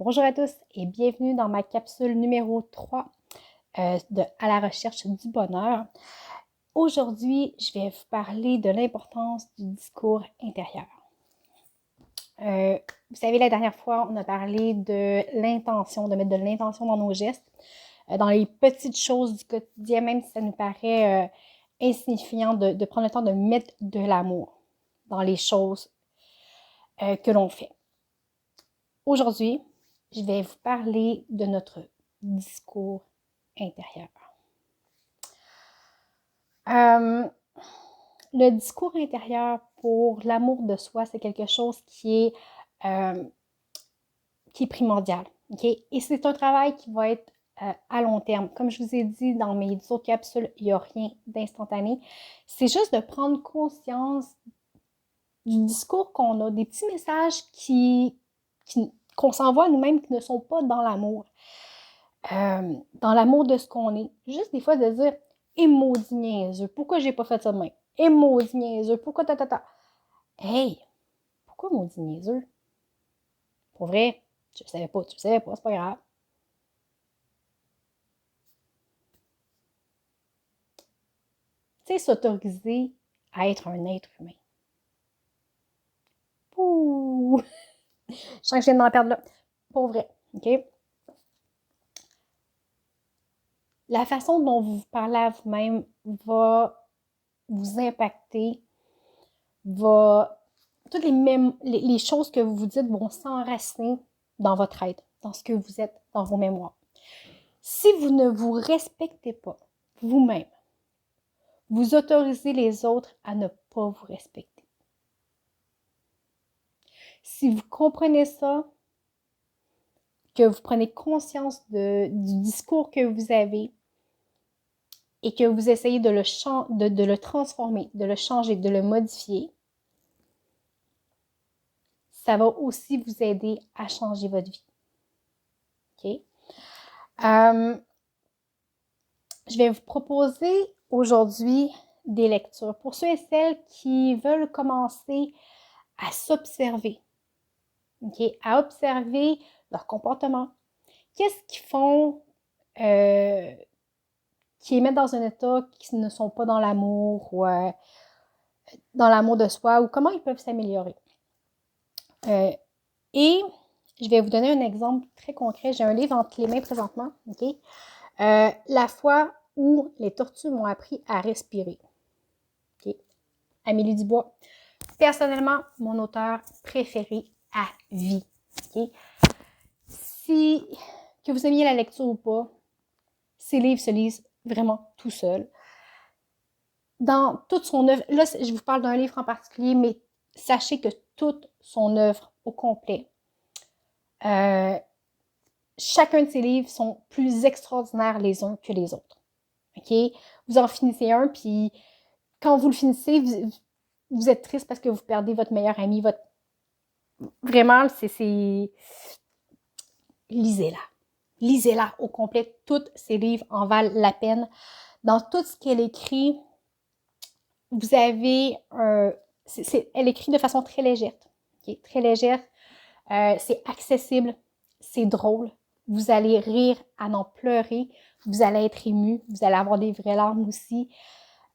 Bonjour à tous et bienvenue dans ma capsule numéro 3 de À la recherche du bonheur. Aujourd'hui, je vais vous parler de l'importance du discours intérieur. Vous savez, la dernière fois, on a parlé de l'intention, de mettre de l'intention dans nos gestes, dans les petites choses du quotidien, même si ça nous paraît insignifiant, de prendre le temps de mettre de l'amour dans les choses que l'on fait. Aujourd'hui, je vais vous parler de notre discours intérieur. Le discours intérieur pour l'amour de soi, c'est quelque chose qui est primordial. Okay? Et c'est un travail qui va être à long terme. Comme je vous ai dit dans mes autres capsules, il n'y a rien d'instantané. C'est juste de prendre conscience du discours qu'on a, des petits messages qu'on s'envoie à nous-mêmes qui ne sont pas dans l'amour. Dans l'amour de ce qu'on est. Juste des fois de dire « Et maudit niaiseux, pourquoi j'ai pas fait ça de même? Et maudit niaiseux, pourquoi ta? » Hey! Pourquoi maudit niaiseux? Pour vrai, tu le savais pas, c'est pas grave. Tu sais, s'autoriser à être un être humain. Ouh! Je sens que je viens de m'en perdre là. Pour vrai, OK? La façon dont vous parlez à vous-même va vous impacter, toutes les choses que vous vous dites vont s'enraciner dans votre être, dans ce que vous êtes, dans vos mémoires. Si vous ne vous respectez pas vous-même, vous autorisez les autres à ne pas vous respecter. Si vous comprenez ça, que vous prenez conscience du discours que vous avez et que vous essayez de le transformer, de le changer, de le modifier, ça va aussi vous aider à changer votre vie. OK? Je vais vous proposer aujourd'hui des lectures pour ceux et celles qui veulent commencer à s'observer, okay? À observer leur comportement. Qu'est-ce qu'ils font qui les mettent dans un état qui ne sont pas dans l'amour ou dans l'amour de soi ou comment ils peuvent s'améliorer. Et je vais vous donner un exemple très concret. J'ai un livre entre les mains présentement, OK? La fois où les tortues m'ont appris à respirer. Okay. Amélie Dubois. Personnellement, mon auteur préféré à vie. Okay. Que vous aimiez la lecture ou pas, ces livres se lisent vraiment tout seuls. Dans toute son œuvre, là, je vous parle d'un livre en particulier, mais sachez que toute son œuvre au complet, chacun de ses livres sont plus extraordinaires les uns que les autres. OK? Vous en finissez un, puis quand vous le finissez, vous êtes triste parce que vous perdez votre meilleur ami. Vraiment, lisez-la. Lisez-la au complet. Tous ses livres en valent la peine. Dans tout ce qu'elle écrit, vous avez elle écrit de façon très légère. Okay? Très légère. C'est accessible. C'est drôle. Vous allez rire à n'en pleurer. Vous allez être ému. Vous allez avoir des vraies larmes aussi.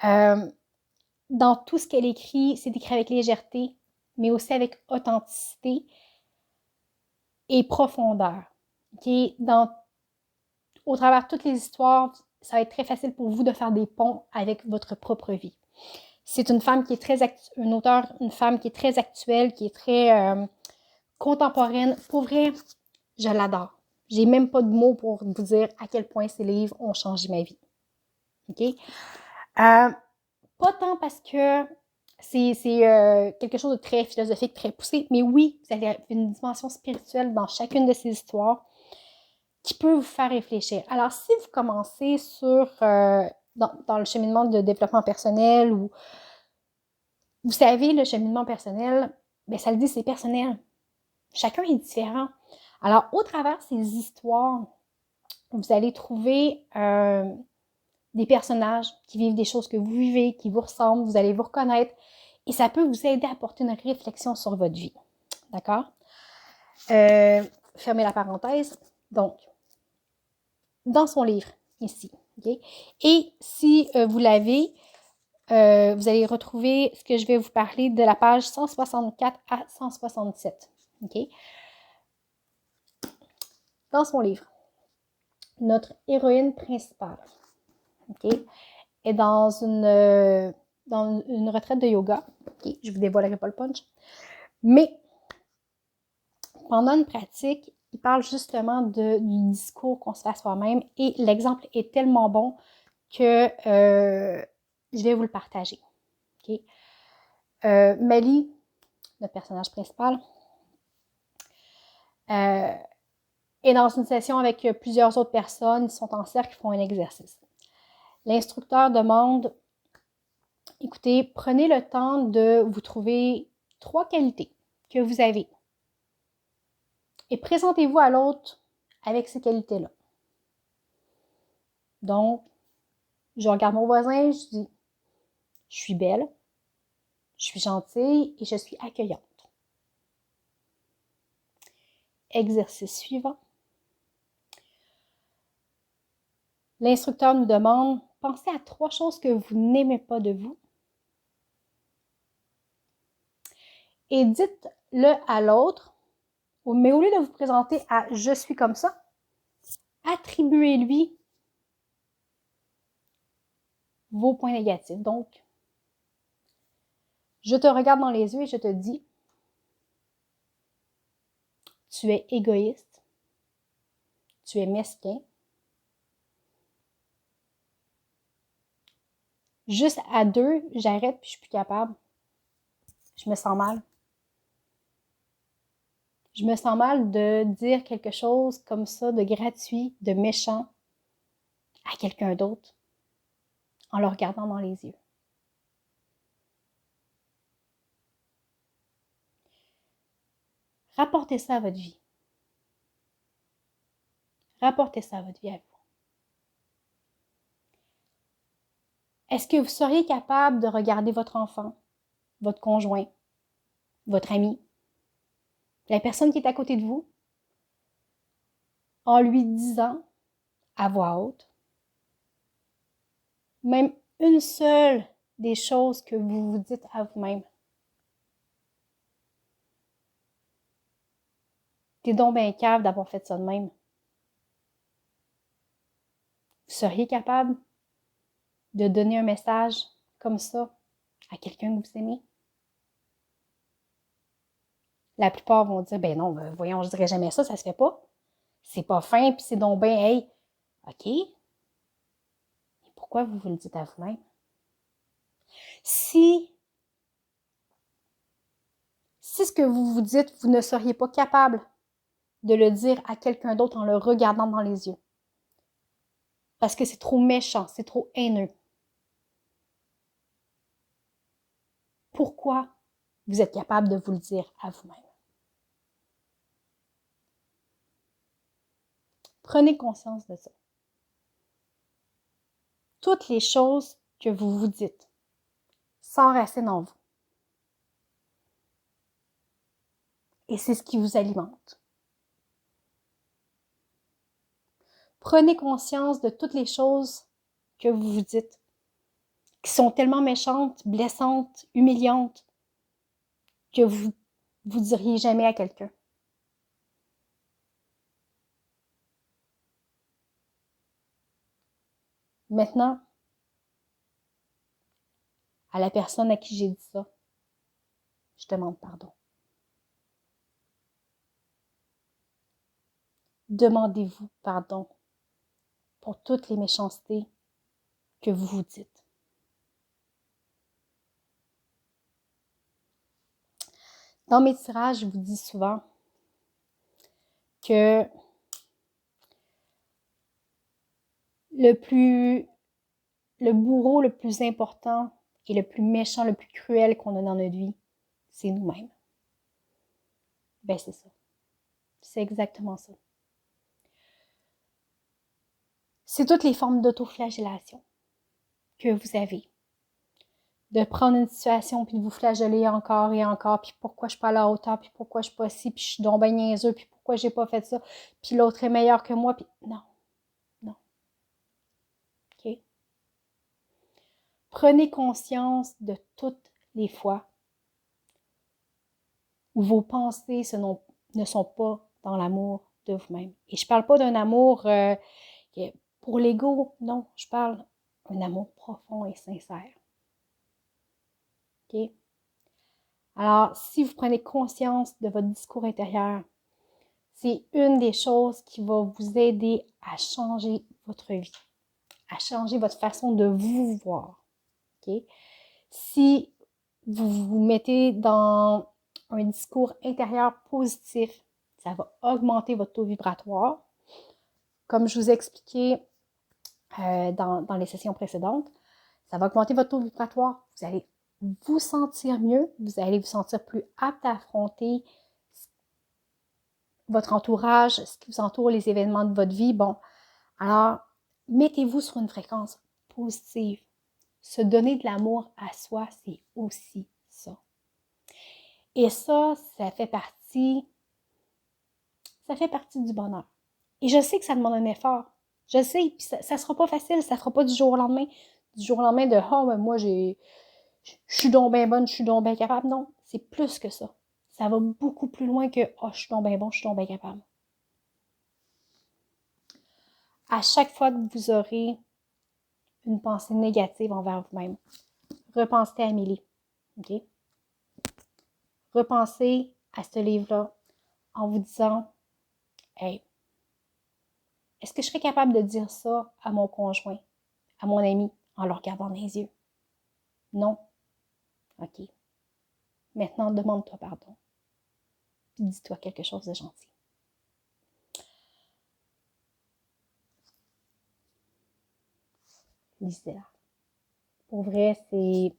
Dans tout ce qu'elle écrit, c'est écrit avec légèreté, mais aussi avec authenticité et profondeur. Okay? Au travers de toutes les histoires, ça va être très facile pour vous de faire des ponts avec votre propre vie. C'est une femme qui est une femme qui est très actuelle, qui est très contemporaine. Pour vrai, je l'adore. J'ai même pas de mots pour vous dire à quel point ces livres ont changé ma vie. OK? Pas tant parce que c'est quelque chose de très philosophique, très poussé, mais oui, vous avez une dimension spirituelle dans chacune de ces histoires qui peut vous faire réfléchir. Alors, si vous commencez dans le cheminement de développement personnel ou vous savez, le cheminement personnel, bien, ça le dit, c'est personnel. Chacun est différent. Alors, au travers de ces histoires, vous allez trouver des personnages qui vivent des choses que vous vivez, qui vous ressemblent, vous allez vous reconnaître et ça peut vous aider à apporter une réflexion sur votre vie. D'accord? fermez la parenthèse. Donc, dans son livre, ici. Okay? Et si vous l'avez, vous allez retrouver ce que je vais vous parler de la page 164 à 167. Okay? Dans son livre, notre héroïne principale, okay, est dans une retraite de yoga. Okay? Je ne vous dévoilerai pas le punch. Mais pendant une pratique, il parle justement du discours qu'on se fait à soi-même et l'exemple est tellement bon que je vais vous le partager. Okay? Mali, notre personnage principal, est dans une session avec plusieurs autres personnes. Ils sont en cercle, ils font un exercice. L'instructeur demande, écoutez, prenez le temps de vous trouver 3 qualités que vous avez et présentez-vous à l'autre avec ces qualités-là. Donc, je regarde mon voisin, je dis, je suis belle, je suis gentille et je suis accueillante. Exercice suivant. L'instructeur nous demande, pensez à 3 choses que vous n'aimez pas de vous et dites-le à l'autre, mais au lieu de vous présenter à « je suis comme ça », attribuez-lui vos points négatifs. Donc, je te regarde dans les yeux et je te dis, tu es égoïste, tu es mesquin. Juste à 2, j'arrête puis je suis plus capable. Je me sens mal. Je me sens mal de dire quelque chose comme ça, de gratuit, de méchant à quelqu'un d'autre en le regardant dans les yeux. Rapportez ça à votre vie. Rapportez ça à votre vie à vous. Est-ce que vous seriez capable de regarder votre enfant, votre conjoint, votre ami, la personne qui est à côté de vous, en lui disant à voix haute, même une seule des choses que vous vous dites à vous-même. T'es donc ben cave d'avoir fait ça de même. Vous seriez capable de donner un message comme ça à quelqu'un que vous aimez? La plupart vont dire, ben non, voyons, je dirais jamais ça, ça se fait pas. C'est pas fin, puis c'est donc ben, hey, OK. Mais pourquoi vous le dites à vous-même? Si ce que vous vous dites, vous ne seriez pas capable de le dire à quelqu'un d'autre en le regardant dans les yeux. Parce que c'est trop méchant, c'est trop haineux. Pourquoi vous êtes capable de vous le dire à vous-même? Prenez conscience de ça. Toutes les choses que vous vous dites s'enracinent en vous. Et c'est ce qui vous alimente. Prenez conscience de toutes les choses que vous vous dites, qui sont tellement méchantes, blessantes, humiliantes, que vous diriez jamais à quelqu'un. Maintenant, à la personne à qui j'ai dit ça, je demande pardon. Demandez-vous pardon pour toutes les méchancetés que vous vous dites. Dans mes tirages, je vous dis souvent que le bourreau le plus important et le plus méchant, le plus cruel qu'on a dans notre vie, c'est nous-mêmes. Ben c'est ça. C'est exactement ça. C'est toutes les formes d'autoflagellation que vous avez. De prendre une situation puis de vous flageller encore et encore, puis pourquoi je suis pas à la hauteur, puis pourquoi je suis pas ci, puis je suis donc ben niaiseux, puis pourquoi j'ai pas fait ça, puis l'autre est meilleur que moi, puis non, non, OK? Prenez conscience de toutes les fois où vos pensées ne sont pas dans l'amour de vous-même. Et je parle pas d'un amour pour l'ego, non, je parle d'un amour profond et sincère. OK? Alors, si vous prenez conscience de votre discours intérieur, c'est une des choses qui va vous aider à changer votre vie, à changer votre façon de vous voir. OK? Si vous vous mettez dans un discours intérieur positif, ça va augmenter votre taux vibratoire. Comme je vous ai expliqué dans les sessions précédentes, ça va augmenter votre taux vibratoire. Vous allez vous sentir mieux, vous allez vous sentir plus apte à affronter votre entourage, ce qui vous entoure, les événements de votre vie. Bon, alors, mettez-vous sur une fréquence positive. Se donner de l'amour à soi, c'est aussi ça. Et ça fait partie du bonheur. Et je sais que ça demande un effort. Je sais, puis ça ne sera pas facile, ça ne sera pas du jour au lendemain. Du jour au lendemain de « Ah, ben moi, je suis donc bien bonne, je suis donc bien capable. » Non, c'est plus que ça. Ça va beaucoup plus loin que « Ah, je suis donc bien bon, je suis donc bien capable. » À chaque fois que vous aurez une pensée négative envers vous-même, repensez à Amélie. OK? Repensez à ce livre-là en vous disant « Hey, est-ce que je serais capable de dire ça à mon conjoint, à mon ami, en le regardant dans les yeux? » Non. OK. Maintenant, demande-toi pardon. Puis dis-toi quelque chose de gentil. Lisez-la. Pour vrai, c'est...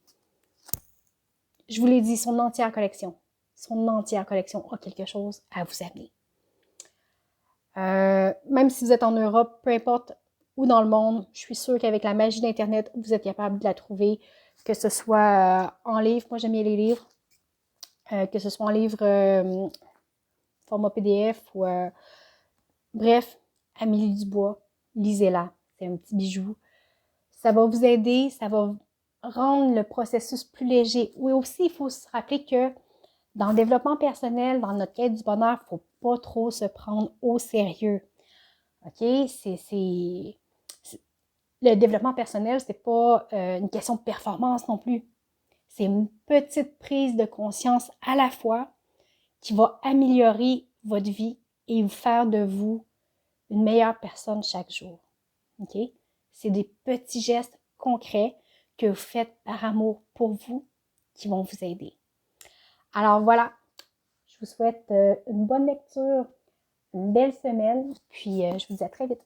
Je vous l'ai dit, son entière collection a quelque chose à vous amener. Même si vous êtes en Europe, peu importe où dans le monde, je suis sûre qu'avec la magie d'Internet, vous êtes capable de la trouver, que ce soit en livre, moi j'aime bien les livres, que ce soit en livre format PDF ou bref, Amélie Dubois, lisez-la, c'est un petit bijou. Ça va vous aider, ça va rendre le processus plus léger. Oui, aussi, il faut se rappeler que dans le développement personnel, dans notre quête du bonheur, il ne faut pas trop se prendre au sérieux. OK? Le développement personnel, c'est pas une question de performance non plus. C'est une petite prise de conscience à la fois qui va améliorer votre vie et vous faire de vous une meilleure personne chaque jour. OK? C'est des petits gestes concrets que vous faites par amour pour vous qui vont vous aider. Alors voilà, je vous souhaite une bonne lecture, une belle semaine, puis je vous dis à très vite.